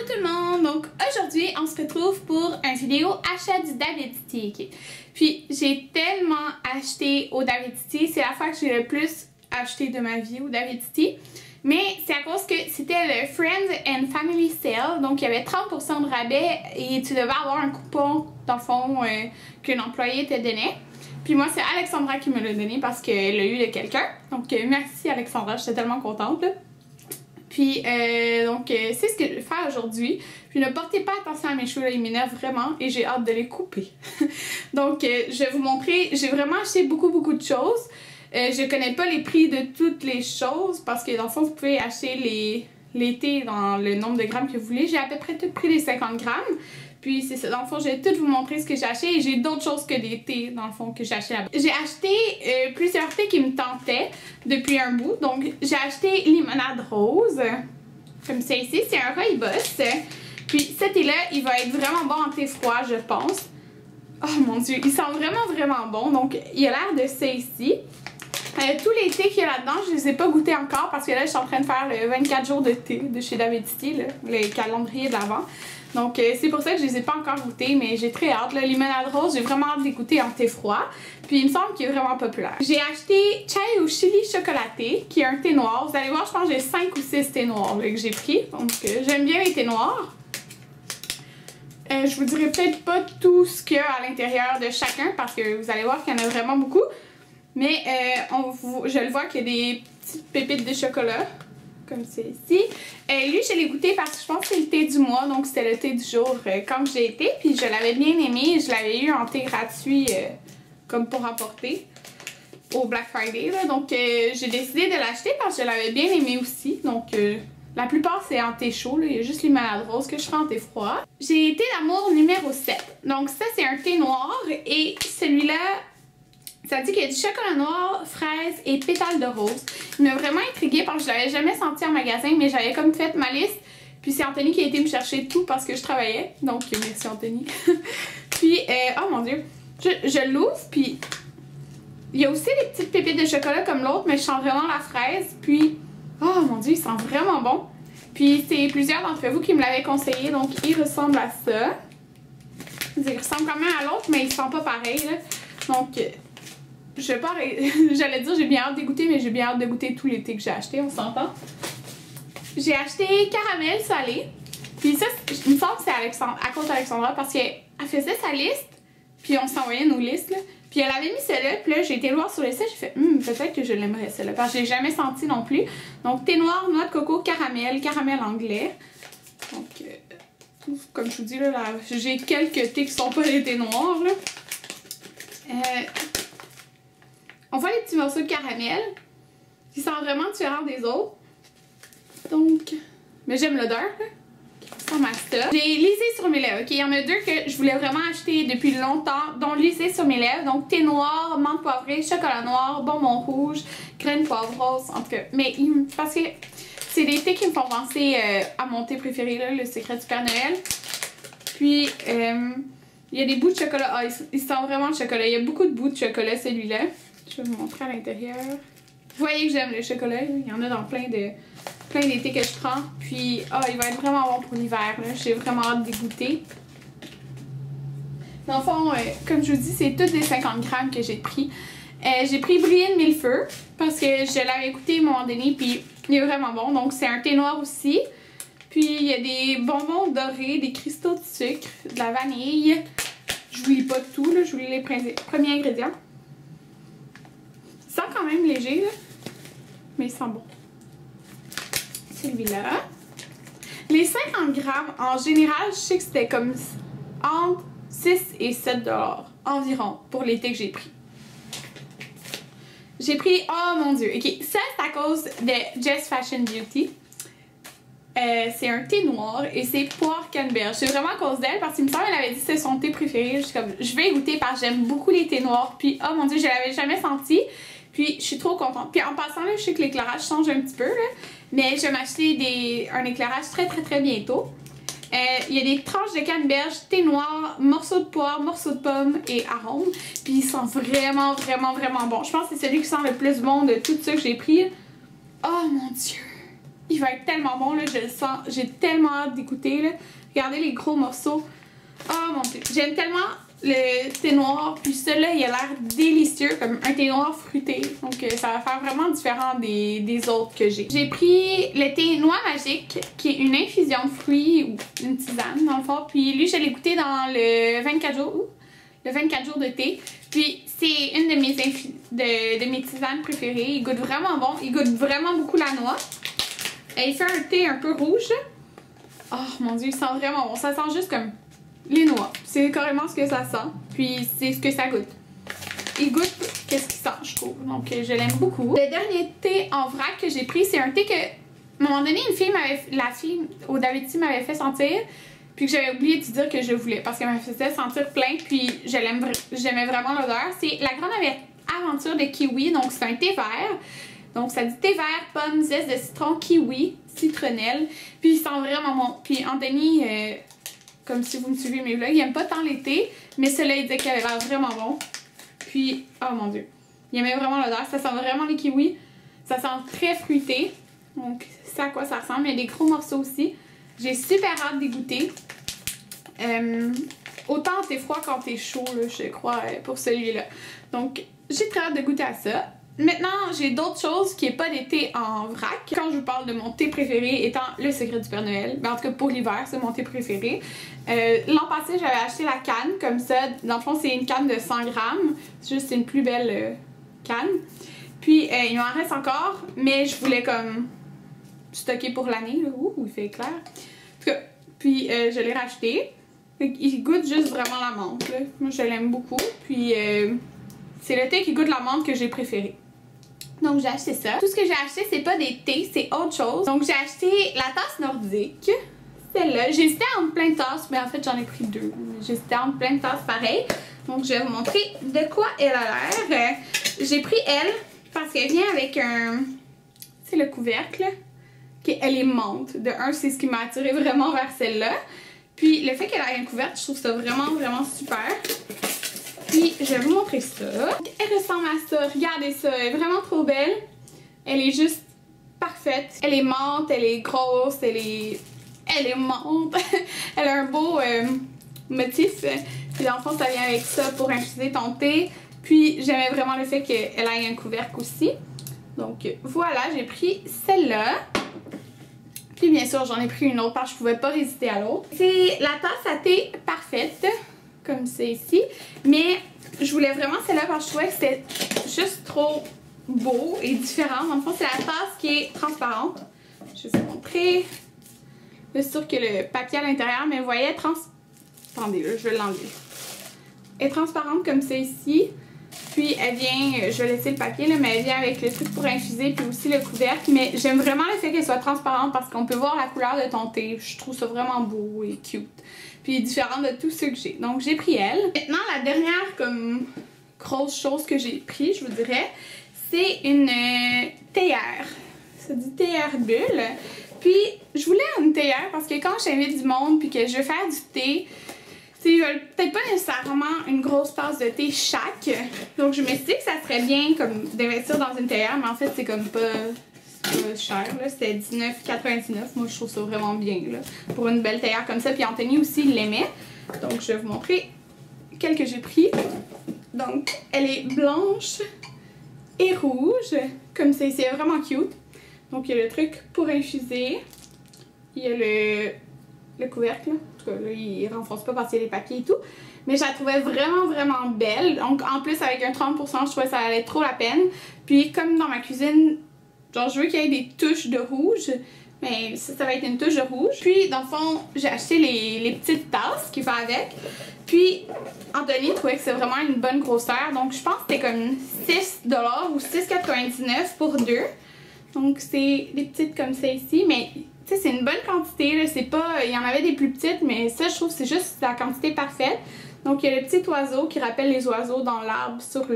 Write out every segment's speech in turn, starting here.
tout le monde! Donc aujourd'hui on se retrouve pour une vidéo achat du Davidity. Okay. Puis j'ai tellement acheté au Davidity, c'est la fois que j'ai le plus acheté de ma vie au Davidity. Mais c'est à cause que c'était le Friends and Family Sale, donc il y avait 30% de rabais et tu devais avoir un coupon dans le fond qu'un employé te donnait. Puis moi c'est Alexandra qui me l'a donné parce qu'elle l'a eu de quelqu'un. Donc merci Alexandra, j'étais tellement contente là. Puis c'est ce que je vais faire aujourd'hui. Puis ne portez pas attention à mes cheveux là, ils m'énervent vraiment et j'ai hâte de les couper. Donc je vais vous montrer, j'ai vraiment acheté beaucoup de choses. Je connais pas les prix de toutes les choses parce que dans le fond vous pouvez acheter les thés dans le nombre de grammes que vous voulez. J'ai à peu près tout pris les 50 grammes. Puis c'est ça, dans le fond, je vais tout vous montrer ce que j'ai acheté et j'ai d'autres choses que des thés, dans le fond, que j'ai acheté là-bas. J'ai acheté plusieurs thés qui me tentaient depuis un bout. Donc, j'ai acheté limonade rose, comme ça ici. C'est un rooibos. Puis, ce thé-là, il va être vraiment bon en thé froid, je pense. Oh mon Dieu, il sent vraiment bon. Donc, il a l'air de ça ici. Tous les thés qu'il y a là-dedans, je les ai pas goûtés encore parce que là, je suis en train de faire le 24 jours de thé de chez Davidity, le calendrier d'avant. Donc c'est pour ça que je les ai pas encore goûtés, mais j'ai très hâte. Le limonade rose, j'ai vraiment hâte de les goûter en thé froid. Puis il me semble qu'il est vraiment populaire. J'ai acheté chai au chili chocolaté, qui est un thé noir. Vous allez voir, je pense que j'ai 5 ou 6 thés noirs là, que j'ai pris. Donc j'aime bien les thés noirs. Je vous dirai peut-être pas tout ce qu'il y a à l'intérieur de chacun parce que vous allez voir qu'il y en a vraiment beaucoup. Mais je le vois qu'il y a des petites pépites de chocolat. Comme c'est ici. Lui, je l'ai goûté parce que je pense que c'est le thé du mois, donc c'était le thé du jour quand j'ai été. Puis je l'avais bien aimé, je l'avais eu en thé gratuit comme pour emporter au Black Friday. Là. Donc j'ai décidé de l'acheter parce que je l'avais bien aimé aussi. Donc la plupart c'est en thé chaud, là. Il y a juste les malades roses que je ferai en thé froid. J'ai thé d'amour numéro 7. Donc ça c'est un thé noir et celui-là... Ça dit qu'il y a du chocolat noir, fraise et pétales de rose. Il m'a vraiment intriguée parce que je l'avais jamais senti en magasin, mais j'avais comme fait ma liste. Puis c'est Anthony qui a été me chercher tout parce que je travaillais. Donc merci Anthony. Puis, oh mon Dieu, je l'ouvre, puis il y a aussi des petites pépites de chocolat comme l'autre, mais je sens vraiment la fraise. Puis, oh mon Dieu, il sent vraiment bon. Puis c'est plusieurs d'entre vous qui me l'avaient conseillé, donc il ressemble à ça. Il ressemble quand même à l'autre, mais il sent pas pareil, là. Donc... je sais pas, j'allais dire j'ai bien hâte de goûter, mais j'ai bien hâte de goûter tous les thés que j'ai achetés, on s'entend. J'ai acheté caramel salé. Puis ça, il me semble que c'est à cause d'Alexandra parce qu'elle faisait sa liste, puis on s'envoyait nos listes, là. Puis elle avait mis celle-là, puis là j'ai été voir sur le site, j'ai fait peut-être que je l'aimerais celle-là, parce que je l'ai jamais senti non plus. Donc thé noir, noix de coco, caramel anglais. Donc, comme je vous dis, là j'ai quelques thés qui sont pas des thés noirs, là. On voit les petits morceaux de caramel qui sont vraiment différents des autres. Donc, mais j'aime l'odeur. J'ai lissé sur mes lèvres. Ok, il y en a deux que je voulais vraiment acheter depuis longtemps, dont lissé sur mes lèvres. Donc, thé noir, menthe poivrée, chocolat noir, bonbon rouge, graines poivre rose. En tout cas, mais parce que c'est des thés qui me font penser à mon thé préféré, là, le secret du Père Noël. Puis, il y a des bouts de chocolat. Ah, il sent vraiment le chocolat. Il y a beaucoup de bouts de chocolat, celui-là. Je vais vous montrer à l'intérieur. Vous voyez que j'aime le chocolat. Il y en a dans plein des thés que je prends. Puis, il va être vraiment bon pour l'hiver. J'ai vraiment hâte d'y goûter. Dans le fond, comme je vous dis, c'est toutes des 50 grammes que j'ai pris. J'ai pris Brie de Millefeu parce que je l'avais goûté à un moment donné. Puis, il est vraiment bon. Donc, c'est un thé noir aussi. Puis, il y a des bonbons dorés, des cristaux de sucre, de la vanille. Je vous lis pas tout, là. Je vous lis les premiers ingrédients. Il sent quand même léger, là, mais il sent bon. Celui-là. Les 50 grammes, en général, je sais que c'était comme entre 6 et 7 $ environ pour les thés que j'ai pris. J'ai pris, oh mon Dieu, ok, ça c'est à cause de Jess Fashion Beauty. C'est un thé noir et c'est poire canneberge. C'est vraiment à cause d'elle parce qu'il me semble qu'elle avait dit que c'est son thé préféré. Je suis comme, je vais goûter parce que j'aime beaucoup les thés noirs. Puis, oh mon Dieu, je l'avais jamais senti. Puis, je suis trop contente. Puis, en passant, là, je sais que l'éclairage change un petit peu, là, mais je vais m'acheter un éclairage très bientôt. Il y a des tranches de canneberge, thé noir, morceaux de poire, morceaux de pomme et arômes. Puis, ils sont vraiment bon. Je pense que c'est celui qui sent le plus bon de tout ça que j'ai pris. Oh mon Dieu! il va être tellement bon, là, je le sens. J'ai tellement hâte d'écouter, là. Regardez les gros morceaux. Oh mon Dieu, j'aime tellement le thé noir, puis celui-là, il a l'air délicieux, comme un thé noir fruité. Donc ça va faire vraiment différent des autres que j'ai. J'ai pris le thé noix magique, qui est une infusion de fruits, ou une tisane dans le fond. Puis lui, je l'ai goûté dans le 24 jours, le 24 jours de thé. Puis c'est une de mes tisanes préférées. Il goûte vraiment bon, il goûte vraiment beaucoup la noix. Et il fait un thé un peu rouge. Oh mon Dieu, il sent vraiment bon. Ça sent juste comme les noix. C'est carrément ce que ça sent. Puis c'est ce que ça goûte. Il goûte qu'est-ce qu'il sent, je trouve. Donc je l'aime beaucoup. Le dernier thé en vrac que j'ai pris, c'est un thé que, à un moment donné, la fille au David Tea m'avait fait sentir. Puis que j'avais oublié de dire que je voulais. Parce qu'elle me faisait sentir plein. Puis j'aimais vraiment l'odeur. C'est la grande aventure de kiwi. Donc c'est un thé vert. Donc ça dit thé vert, pomme, zeste de citron, kiwi, citronnelle. Puis il sent vraiment bon. Puis Anthony, comme si vous me suivez mes vlogs, il aime pas tant les thés, mais celui-là il disait qu'il avait l'air vraiment bon. Puis, oh mon Dieu, il aimait vraiment l'odeur. Ça sent vraiment les kiwis. Ça sent très fruité. Donc c'est à quoi ça ressemble. Il y a des gros morceaux aussi. J'ai super hâte d'y goûter. Autant t'es froid quand t'es chaud, là, je crois, pour celui-là. Donc j'ai très hâte de goûter à ça. Maintenant, j'ai d'autres choses qui n'est pas des thés en vrac. Quand je vous parle de mon thé préféré étant le secret du Père Noël, ben en tout cas pour l'hiver, c'est mon thé préféré. L'an passé, j'avais acheté la canne comme ça. Dans le fond, c'est une canne de 100 grammes. C'est juste une plus belle canne. Puis, il m'en reste encore, mais je voulais comme stocker pour l'année. Ouh, il fait clair. En tout cas, puis je l'ai racheté. Il goûte juste vraiment la menthe. Là. Moi, je l'aime beaucoup. Puis, c'est le thé qui goûte la menthe que j'ai préféré. Donc j'ai acheté ça. Tout ce que j'ai acheté, c'est pas des thés, c'est autre chose. Donc j'ai acheté la tasse nordique. Celle-là. J'hésitais entre plein de tasses, mais en fait j'en ai pris deux. J'hésitais entre plein de tasses pareilles. Donc je vais vous montrer de quoi elle a l'air. J'ai pris elle parce qu'elle vient avec un... C'est le couvercle. Elle est menthe. De un, c'est ce qui m'a attiré vraiment vers celle-là. Puis le fait qu'elle ait un couvercle, je trouve ça vraiment, vraiment super. Puis, je vais vous montrer ça. Elle ressemble à ça. Regardez ça. Elle est vraiment trop belle. Elle est juste parfaite. Elle est menthe, elle est grosse, elle est menthe. Elle a un beau motif. Puis, dans le fond, ça vient avec ça pour infuser ton thé. Puis, j'aimais vraiment le fait qu'elle ait un couvercle aussi. Donc, voilà, j'ai pris celle-là. Puis, bien sûr, j'en ai pris une autre parce que je pouvais pas résister à l'autre. C'est la tasse à thé parfaite. Comme c'est ici, mais je voulais vraiment celle-là parce que je trouvais que c'était juste trop beau et différent. Dans le fond, c'est la tasse qui est transparente. Je vais vous montrer. C'est sûr que le papier à l'intérieur, mais vous voyez, attendez, là, je vais l'enlever. Elle est transparente comme c'est ici. Puis elle vient, je vais laisser le papier, là, mais elle vient avec le truc pour infuser, puis aussi le couvercle. Mais j'aime vraiment le fait qu'elle soit transparente parce qu'on peut voir la couleur de ton thé. Je trouve ça vraiment beau et cute. Puis différente de tout ce que j'ai. Donc j'ai pris elle. Maintenant, la dernière comme grosse chose que j'ai pris, je vous dirais, c'est une théière. Ça dit théière bulle. Puis je voulais une théière parce que quand j'invite du monde puis que je veux faire du thé, ils veulent peut-être pas nécessairement une grosse tasse de thé chaque. Donc je me suis dit que ça serait bien comme d'investir dans une théière, mais en fait c'est comme pas cher, là. C'était $19,99. Moi je trouve ça vraiment bien là, pour une belle théière comme ça. Puis Anthony aussi il l'aimait. Donc je vais vous montrer quelle que j'ai pris. Donc elle est blanche et rouge, comme c'est vraiment cute. Donc il y a le truc pour infuser. Il y a le couvercle. En tout cas, là, il renforce pas parce qu'il y a les papiers et tout. Mais je la trouvais vraiment, vraiment belle. Donc, en plus, avec un 30%, je trouvais que ça allait trop la peine. Puis, comme dans ma cuisine, genre, je veux qu'il y ait des touches de rouge. Mais ça va être une touche de rouge. Puis, dans le fond, j'ai acheté les petites tasses qui vont avec. Puis, Anthony trouvait que c'est vraiment une bonne grosseur. Donc, je pense que c'était comme $6 ou $6,99 pour deux. Donc, c'est des petites comme ça ici. Mais... tu sais, c'est une bonne quantité, là, c'est pas... il y en avait des plus petites, mais ça, je trouve que c'est juste la quantité parfaite. Donc, il y a le petit oiseau qui rappelle les oiseaux dans l'arbre sur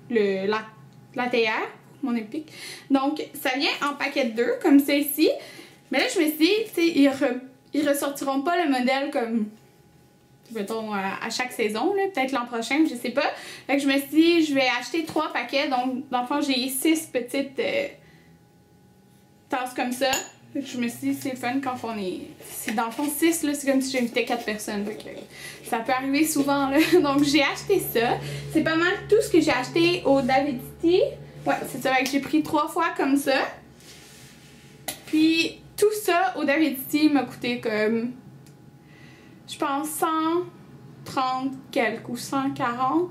la théière, mon épique. Donc, ça vient en paquet de 2, comme ça ici. Mais là, je me suis dit, tu sais, ils ressortiront pas le modèle comme... mettons, à chaque saison, peut-être l'an prochain, je sais pas. Fait que je me suis dit, je vais acheter 3 paquets. Donc, dans le fond, j'ai 6 petites... tasses comme ça. Je me suis dit, c'est fun quand on est. C'est dans le fond 6, là, c'est comme si j'invitais 4 personnes. Donc, ça peut arriver souvent, là. Donc, j'ai acheté ça. C'est pas mal tout ce que j'ai acheté au David City. Ouais, c'est ça. J'ai pris 3 fois comme ça. Puis, tout ça au David City m'a coûté comme. Je pense 130 quelques ou 140.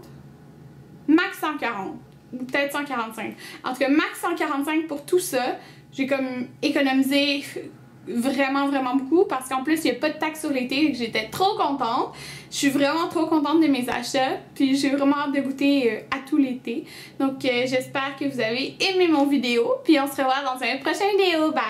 Max 140. Ou peut-être 145. En tout cas, max 145 pour tout ça. J'ai comme économisé vraiment beaucoup parce qu'en plus, il n'y a pas de taxe sur l'été et que j'étais trop contente. Je suis vraiment trop contente de mes achats. Puis j'ai vraiment hâte de goûter à tout l'été. Donc, j'espère que vous avez aimé mon vidéo. Puis on se revoit dans une prochaine vidéo. Bye!